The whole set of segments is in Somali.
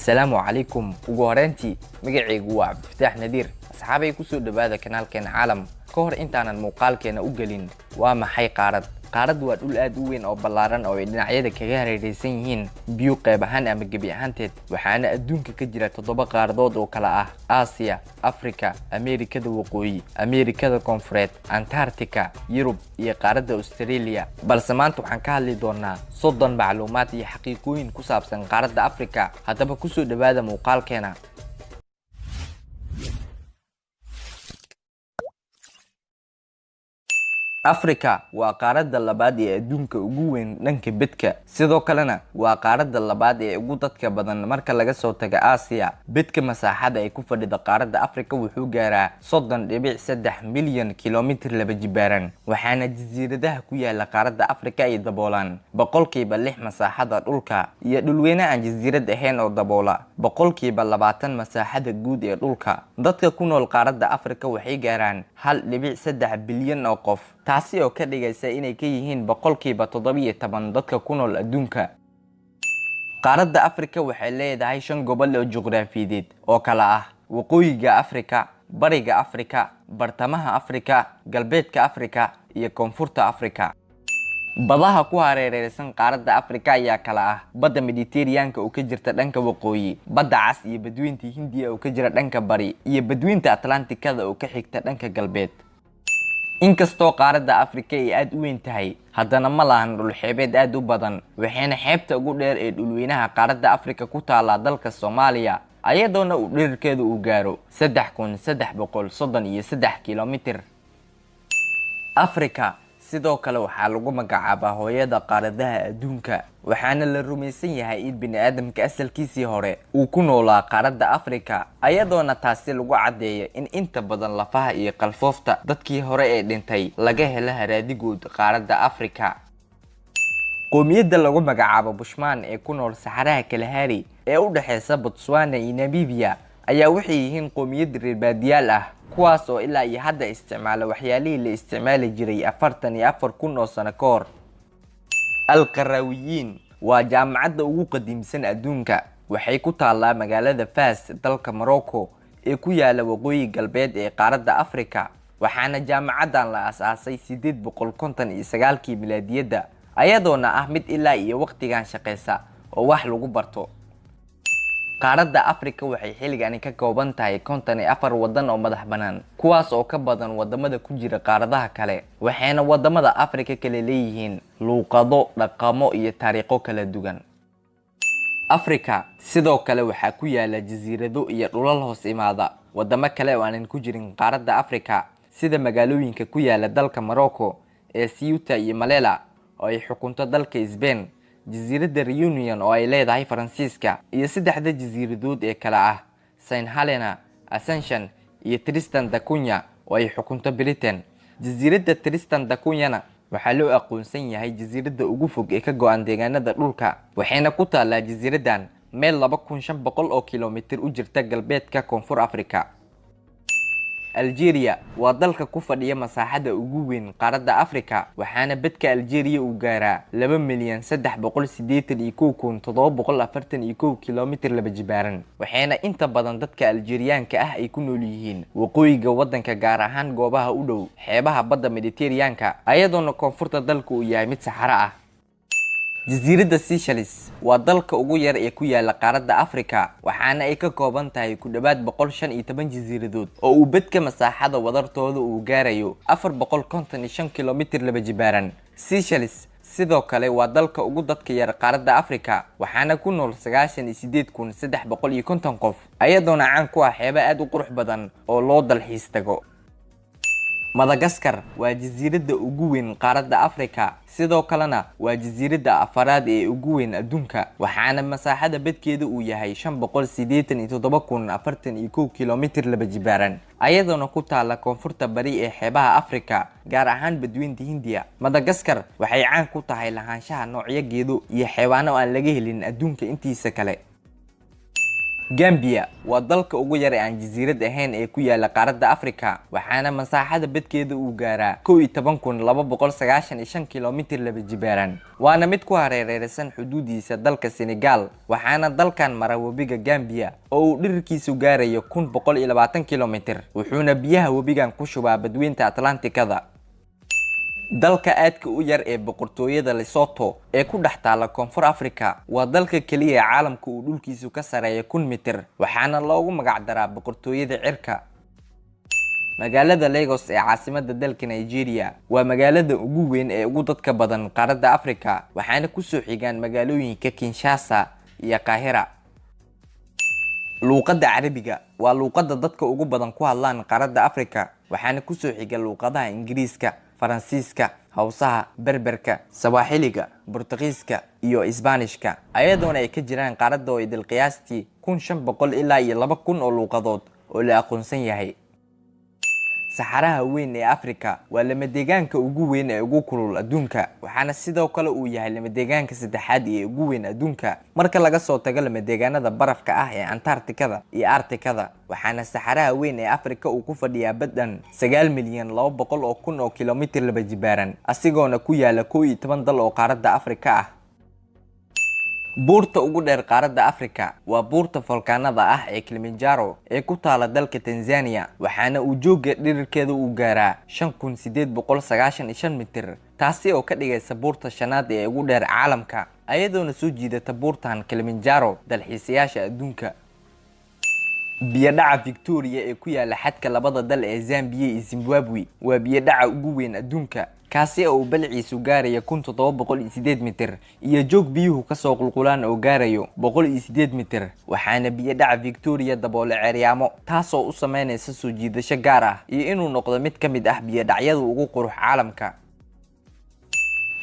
السلام عليكم وغورنتي مقعيق وعبد فتاح نذير أصحابي كسو دبادة كنال كان عالم كهر إنتانا المقال كان أقلين وما حي قارد waa dhul aad u weyn oo ballaaran oo ay dhinacyada kaga hareeraysan yihiin biyo qayb ahaan ama gebi ahaanteed waxaana adduunka ka jira 7 qaaradood oo kala ah Aasiya, Afrika, Ameerikada Waqooyi, Ameerikada Koonfureed, Antarctica, Yurub iyo qaaradda Australia. balse maanta waxaan ka hadli doonaa 30 macluumaad iyo xaqiiqooyin ku saabsan qaaradda Afrika. haddaba ku soo dhawaada muuqaalkeena. Afrika waa qaaradda labaad ee adduunka ugu weyn dhanka bedka, sidoo kalena waa qaaradda labaad ee ugu dadka badan marka laga soo tago Aasiya. bedka masaaxada ay ku fadhida qaaradda Afrika wuxuu gaaraa 30.3 milyan kiiloomitir laba jibaaran, waxaana jasiiradaha ku yaala qaaradda Afrika ay daboolaan boqolkiiba 6 masaaxada dhulka iyo dhulweyne aan jasiirad ahayn oo daboola boqolkiiba 20 masaaxada guud ee dhulka. dadka ku nool qaaradda Afrika waxay gaaraan 1.3 bilyan oo qof, taasi oo ka dhigaysa inay ka yihiin boqolkiiba 17 dadka ku nool adduunka. qaaradda Afrika waxay leedahay 5 gobol oo juqraafiyeed oo kala ah waqooyiga Afrika, bariga Afrika, bartamaha Afrika, galbeedka Afrika iyo koonfurta Afrika. badaha ku hareeraysan qaaradda Afrika ayaa kala ah badda Mediterranean-ka oo ka jirta dhanka waqooyi, badda Cas iyo badweynta Hindiya oo ka jira dhanka bari, iyo badweynta Atlantic-da oo ka xigta dhanka galbeed. inkastoo qaaradda Afrika ay aad u weyn tahay, haddana ma lahan dhul xeebeed aad u badan, waxayna xeebta ugu dheer ee dhulweynaha qaaradda Afrika ku taala dalka Soomaaliya, ayadoona uu dhererkeedu uu gaaro 3,333 kiiloomitir. Afrika sidoo kale waxaa lagu magacaabaa hooyada qaaradaha adduunka, waxaana la rumaysan yahay in bini'aadamka asalkiisii hore uu ku noolaa qaaradda Afrika, ayadoona taasi lagu cadeeyo in inta badan lafaha iyo qalfoofta dadkii hore ee dhintay laga helo haraadigood qaaradda Afrika. qoomiyadda lagu magacaabo Bushman ee ku nool Saxaraha Kalahari ee u dhaxaysa Botswana iyo Namibia ayaa waxay yihiin qoomiyad reer baadiyaal ah, kuwaas oo ilaa iyo hadda isticmaala waxyaalihii la isticmaali jiray 44,000 oo sano ka hor. Al-Qarawiyyin waa jaamacadda ugu qadiimsan adduunka, waxay ku taallaa magaalada Fas dalka Morocco ee ku yaala waqooyi galbeed ee qaaradda Afrika, waxaana jaamacaddan la aasaasay 859 miilaadiyada, ayadoona ah mid ilaa iyo waqtigan shaqeysa oo wax lagu barto. qaaradda Afrika waxay xilligan ka kooban tahay 54 wadan oo madax banaan, kuwaas oo ka badan wadamada ku jira qaaradaha kale, waxayna wadamada Afrika kale leeyihiin luqado, dhaqamo iyo taariikho kala duwan. Afrika sidoo kale waxaa ku yaala jasiirado iyo dhulal hoos imaada wadamo kale oo aanan ku jirin qaaradda Afrika, sida magaalooyinka ku yaala dalka Morocco ee Ceuta iyo Melilla oo ay xukunto dalka Spain, jasiiradda Reunion oo ay leedahay Faransiiska, iyo 3 jasiiradood ee kala ah Saint Helena, Ascension iyo Tristan da Cunha oo ay xukunto Britain. jasiiradda Tristan da Cunha waxaa loo aqoonsan yahay jasiiradda ugu fog ee ka go'an deegaanada dhulka, waxayna ku taallaa jasiiraddan meel 2,500 oo kiiloomitir u jirta galbeedka koonfur Afrika. Algeria waa dalka ku fadhiya masaaxada ugu weyn qaaradda Afrika, waxaana bedka Algeria uu gaaraa 2,381,741 kiiloomitir laba jibaaran, waxayna inta badan dadka Algeriaanka ah ay ku nool yihiin waqooyiga wadanka, gaar ahaan goobaha u dhow xeebaha badda Mediterranean-ka, ayadoona koonfurta dalka uu yahay mid saxaro ah. jasiiradda Seychelles waa dalka ugu yar ee ku yaala qaaradda Afrika, waxaana ay ka kooban tahay ku dhawaad 115 jasiiradood oo uu bedka masaaxada wadartooda uu gaarayo 455 kiiloomitir laba jibaaran. Seychelles sidoo kale waa dalka ugu dadka yar qaaradda Afrika, waxaana ku nool 98,350 qof, ayadoona caan ku ah xeebo aad u qurux badan oo loo dalxiis tago. Madagascar waa jasiiradda ugu weyn qaaradda Afrika, sidoo kalena waa jasiiradda afaraad ee ugu weyn adduunka, waxaana masaaxada bedkeeda uu yahay 587,041 kiiloomitir laba jibaaran, ayadoona ku taala koonfurta bari ee xeebaha Afrika, gaar ahaan badweynta Hindiya. Madagascar waxay caan ku tahay lahaanshaha noocyo geedo iyo xayawaano aan laga helin adduunka intiisa kale. Gambia waa dalka ugu yar ee aan jasiirad ahayn ee ku yaala qaaradda Afrika, waxaana masaaxada badkeeda uu gaaraa 11,295 kiiloomitir laba jibaaran. Waana mid ku hareeraysan xuduudiisa dalka Senegal, waxaana dalkan mara webiga Gambia oo uu dhererkiisu gaarayo 1,120 kiiloomitir, wuxuuna biyaha webigan ku shubaa badweynta Atlantikada. dalka aadka u yar ee boqortooyada Lesotho ee ku dhex taala Koonfur Afrika waa dalka kaliya caalamka uu dhulkiisu ka sareeyo 1,000 mitir, waxaana loogu magac daraa boqortooyada cirka. magaalada Lagos ee caasimadda dalka Nigeria waa magaalada ugu weyn ee ugu dadka badan qaaradda Afrika, waxaana ku soo xigaan magaalooyinka Kinshasa iyo Kahira. luuqadda Carabiga waa luuqadda dadka ugu badan ku hadlaan qaaradda Afrika, waxaana ku soo xiga luuqadaha Ingiriiska, Faransiiska, Hawsaha, Berberka, Sawaaxiliga, Boortaqiiska iyo Isbaanishka, ayadoona ay ka jiraan qaaradda oo idil qiyaastii 1,500 ilaa 2,000 oo luuqadood oo la aqoonsan yahay. saxaraha weyn ee Afrika waa lamadeegaanka ugu weyn ee ugu kulul adduunka, waxaana sidoo kale uu yahay lamadeegaanka saddexaad ee ugu weyn adduunka marka laga soo tago lamadeegaanada barafka ah ee Antarctica iyo Arctica. waxaana saxaraha weyn ee Afrika uu ku fadhiyaa badan 9,200,000 oo kiiloomitir laba jibaaran, asigoona ku yaala 11 dal oo qaaradda Afrika ah. buurta ugu dheer qaaradda Afrika waa buurta volkaanada ah ee Kilimanjaro ee ku taala dalka Tanzania, waxaana uu jooga dhererkeeda uu gaaraa 5,895 mitir, taasi oo ka dhigaysa buurta shanaad ee ugu dheer caalamka, ayadoona soo jiidata buurtan Kilimanjaro dalxiisayaasha adduunka. biyadhaca Victoria ee ku yaala xadka labada dal ee Zambia iyo Zimbabwe waa biyadhaca ugu weyn adduunka, kaasi oo balciisu gaarayo 1,708 mitir iyo joog biyuhu ka soo qulqulaan oo gaarayo 108 mitir, waxaana biyadhaca Victoria daboole ceeryaamo, taasoo u sameynaysa soo jiidasho gaar ah iyo inuu noqdo mid ka mid ah biyadhacyada ugu qurux caalamka.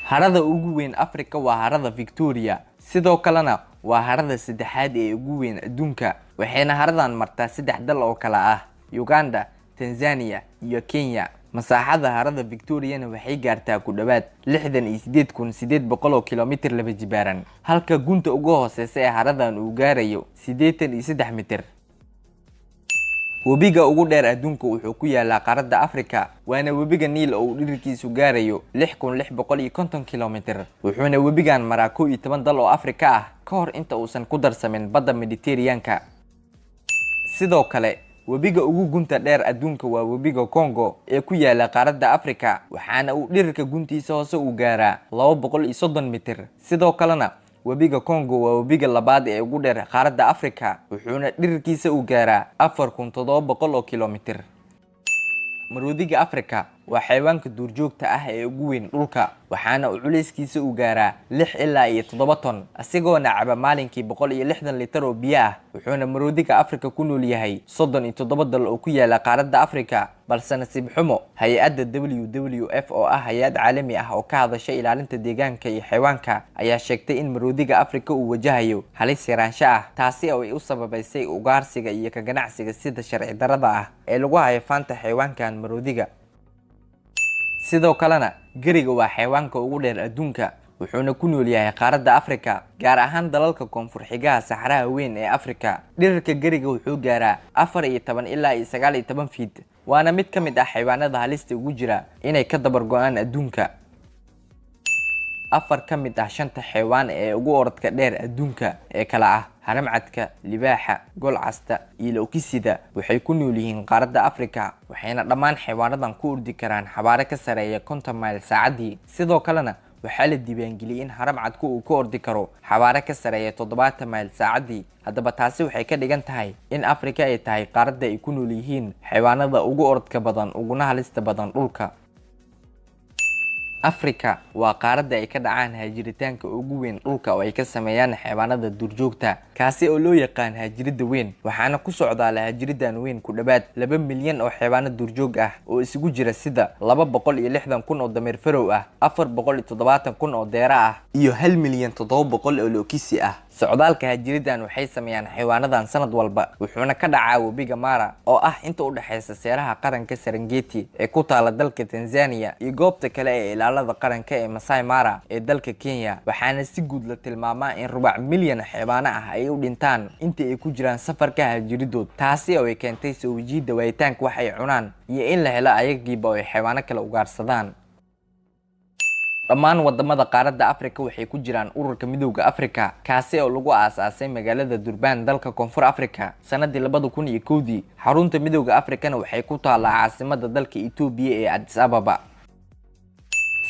harada ugu weyn Afrika waa harada Victoria, sidoo kalena waa harada saddexaad ee ugu weyn adduunka, waxayna haradan martaa 3 dal oo kala ah Uganda, Tanzania iyo Kenya. masaaxada harada Victoriana waxay gaartaa ku dhawaad 68,800 oo kiiloomitir laba jibaaran, halka gunta ugu hooseysa ee haradan uu gaarayo 83 mitir. webiga ugu dheer adduunka wuxuu ku yaalaa qaaradda Afrika, waana webiga Niil oo dhererkiisu gaarayo 6,650 kiiloomitir, wuxuuna webigan maraa 11 dal oo Afrika ah ka hor inta uusan ku darsamin badda Mediterranean-ka. sidoo kale webiga ugu gunta dheer adduunka waa webiga Congo ee ku yaala qaaradda Afrika, waxaana uu dhererka guntiisa hoose uu gaaraa 230 mitir. sidoo kalena webiga Congo waa webiga labaad ee ugu dheer qaaradda Afrika, wuxuuna dhererkiisa uu gaaraa 4,700 oo kiiloomitir. maroodiga Afrika waa xayawaanka duurjoogta ah ee ugu weyn dhulka, waxaana uu culeyskiisa uu gaaraa 6 ilaa 7 ton, asigoona caba maalinkii 160 litir oo biyo ah, wuxuuna maroodiga Afrika ku nool yahay 37 dal oo ku yaala qaaradda Afrika. balse nasiib xumo, hay'adda WWF oo ah hay'ad caalami ah oo ka hadasha ilaalinta deegaanka iyo xayawaanka ayaa sheegtay in maroodiga Afrika uu wajahayo halis yaraansho ah, taasi oo ay u sababaysay ugaarsiga iyo ka ganacsiga sida sharci darrada ah ee lagu hayo faanta xayawaankan maroodiga. sidoo kalena gariga waa xayawaanka ugu dheer adduunka, wuxuuna ku nool yahay qaaradda Afrika, gaar ahaan dalalka koonfur xigaha saxaraha weyn ee Afrika. dhererka gariga wuxuu gaaraa 14 ilaa 19 feet, waana mid ka mid ah xayawaanada halista ugu jira inay ka dabar go'aan adduunka. 4 ka mid ah 5 xayawaan ee ugu orodka dheer adduunka ee kala ah haramcadka, libaaxa, golcasta iyo lowkisida waxay ku nool yihiin qaaradda Afrika, waxayna dhammaan xayawaanadan ku ordi karaan xawaare ka sareeya 50 mayl saacadii. sidoo kalena waxaa la diiwaangeliyay in haramcadku uu ka ordi karo xawaare ka sareeya 70 mayl saacadii. haddaba taasi waxay ka dhigan tahay in Afrika ay tahay qaaradda ay ku nool yihiin xayawaanada ugu orodka badan uguna halista badan dhulka. Afrika waa qaaradda ay ka dhacaan haajiritaanka ugu weyn dhulka oo ay ka sameeyaan xayawaanada duurjoogta, kaasi oo loo yaqaan haajirida weyn, waxaana ku socdaa haajiridan weyn ku dhawaad 2 milyan oo xayawaano duurjoog ah oo isugu jira sida 260,000 oo dameer farow ah, 470,000 oo deera ah iyo 1,700,000 oo lookisi ah. socdaalka hajiridan waxay sameeyaan xayawaanadan sanad walba wuxuuna ka dhacaa webiga Mara oo ah inta u dhaxaysa seeraha qaranka Serengeti ee ku taala dalka Tanzania iyo goobta kale ee ilaalada qaranka ee Masai Mara ee dalka Kenya waxaana si guud la tilmaamaa in rubac milyan xayawaano ah ay u dhintaan inta ay ku jiraan safarka hajiridood taasi oo ay keentay soo wajida waayitaanka wax ay cunaan iyo in la helo ayagiiba ay xayawaano kale ugaarsadaan dhammaan wadamada qaaradda Afrika waxay ku jiraan ururka midowga Afrika kaasi oo lagu aasaasay magaalada Durban dalka Koonfur Afrika sanadii 2001 xarunta midowga Afrikana waxay ku taalaa caasimadda dalka Itoobiya ee Addis Ababa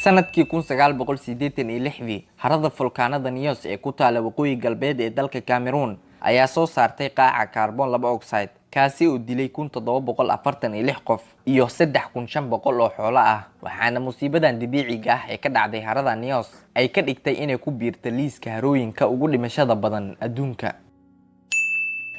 sanadkii 1986 harada fulkaanada Nyos ee ku taala waqooyi galbeed ee dalka Cameroon ayaa soo saartay qaaca carbon laba oxide kaasi oo dilay 1746 qof iyo 3500 oo xoolo ah waxaana musiibadan dabiiciga ah ee ka dhacday harada Nyos ay ka dhigtay inay ku biirto liiska harooyinka ugu dhimashada badan adduunka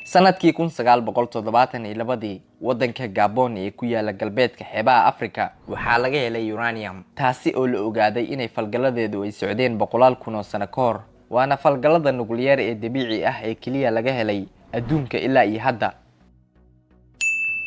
sanadkii 1972 wadanka Gabon ee ku yaala galbeedka xeebaha Afrika waxaa laga helay uranium taasi oo la ogaaday inay falgaladeedu ay socdeen boqolaal kun oo sano ka hor waana falgalada nukliyeer ee dabiici ah ee kaliya laga helay adduunka ilaa iyo hadda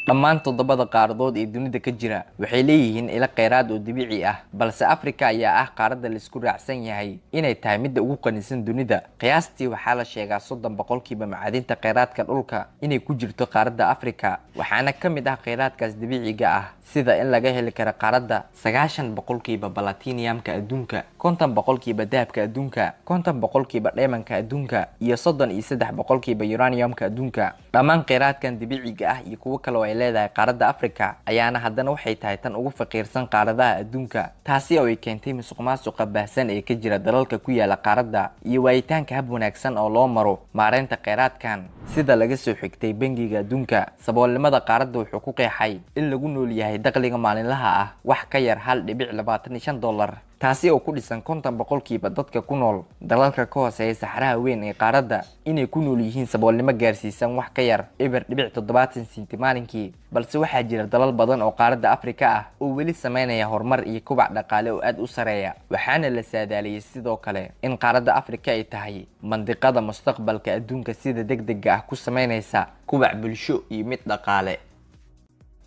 dhammaan toddobada qaaradood ee dunida ka jira waxay leeyihiin ilo kheyraad oo dabiici ah balse Afrika ayaa ah qaaradda la isku raacsan yahay inay tahay mid ugu qanisan dunida qiyaastii waxaa la sheegaa 30% macdinta kheyraadka dhulka inay ku jirto qaaradda Afrika waxaana ka mid ah kheyraadkaas dabiiciga ah sida in laga heli karo qaaradda 90% platinumka adduunka 50% dahabka adduunka 50% diamondka adduunka iyo 33% uraniumka adduunka dhammaan kheyraadkan dabiiciga ah iyo kuwa kale oo ay leedahay qaaradda Afrika ayaana haddana waxay tahay tan ugu faqiirsan qaaradaha adduunka taasi oo ay keentay musuqmaasuqa baahsan ee ka jira dalalka ku yaala qaaradda iyo waayitaanka hab wanaagsan oo loo maro maareynta kheyraadkan sida laga soo xigtay bangiga adduunka saboolnimada qaaradda wuxuu ku qeexay in lagu nool yahay dakhliga maalinlaha ah wax ka yar $1.25 taasi oo ku dhisan 50% dadka ku nool dalalka ka hooseeya saxaraha weyn ee qaaradda inay ku nool yihiin saboolnimo gaarsiisan wax ka yar $0.70 senti maalinkii balse waxaa jira dalal badan oo qaaradda Afrika ah oo weli sameynaya horumar iyo kobac dhaqaale oo aad u sareeya waxaana la saadaaliyay sidoo kale in qaaradda Afrika ay tahay mandiqada mustaqbalka adduunka sida degdega ah ku sameynaysa kobac bulsho iyo mid dhaqaale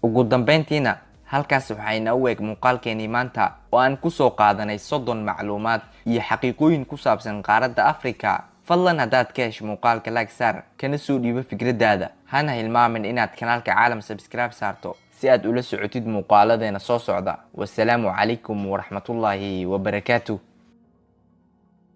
ugu dambeyntiina halkaas waxayna u eeg muuqaalkeeni maanta oo aan ku soo qaadanay 30 macluumaad iyo xaqiiqooyin ku saabsan qaaradda Afrika fadlan hadaad ka hesho muuqaalka like saar kana soo dhiibo fikradaada hana hilmaamin inaad kanaalka caalam subscribe saarto si aad ula socotid muuqaaladeena soo socda wassalaamu calaykum waraxmatullaahi wabarakaatuh